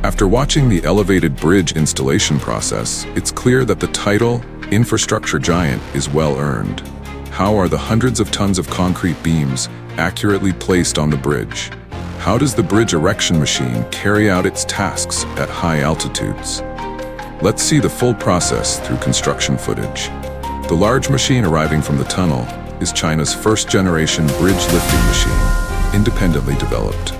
After watching the elevated bridge installation process, it's clear that the title, Infrastructure Giant, is well earned. How are the hundreds of tons of concrete beams accurately placed on the bridge? How does the bridge erection machine carry out its tasks at high altitudes? Let's see the full process through construction footage. The large machine arriving from the tunnel is China's first-generation bridge lifting machine, independently developed.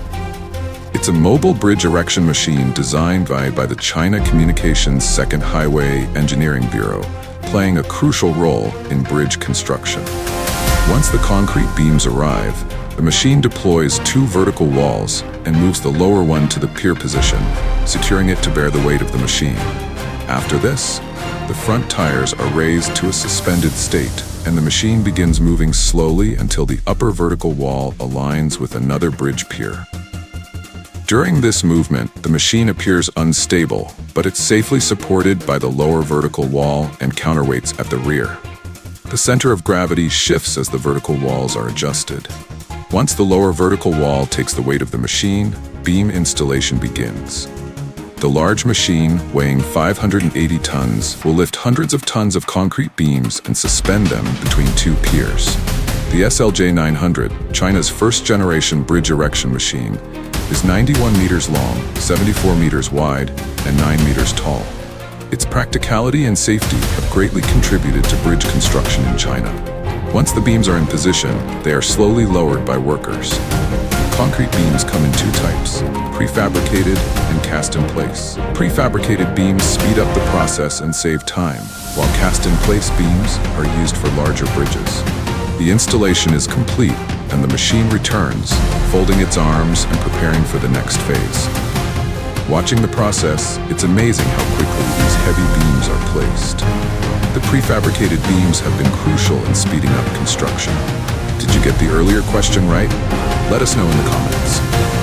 It's a mobile bridge erection machine designed by the China Communications Second Highway Engineering Bureau, playing a crucial role in bridge construction. Once the concrete beams arrive, the machine deploys two vertical walls and moves the lower one to the pier position, securing it to bear the weight of the machine. After this, the front tires are raised to a suspended state, and the machine begins moving slowly until the upper vertical wall aligns with another bridge pier. During this movement, the machine appears unstable, but it's safely supported by the lower vertical wall and counterweights at the rear. The center of gravity shifts as the vertical walls are adjusted. Once the lower vertical wall takes the weight of the machine, beam installation begins. The large machine, weighing 580 tons, will lift hundreds of tons of concrete beams and suspend them between two piers. The SLJ900, China's first-generation bridge erection machine, is 91 meters long, 74 meters wide, and 9 meters tall. Its practicality and safety have greatly contributed to bridge construction in China. Once the beams are in position, they are slowly lowered by workers. Concrete beams come in two types, prefabricated and cast in place. Prefabricated beams speed up the process and save time, while cast-in-place beams are used for larger bridges. The installation is complete, and the machine returns, folding its arms and preparing for the next phase. Watching the process, it's amazing how quickly these heavy beams are placed. The prefabricated beams have been crucial in speeding up construction. Did you get the earlier question right? Let us know in the comments.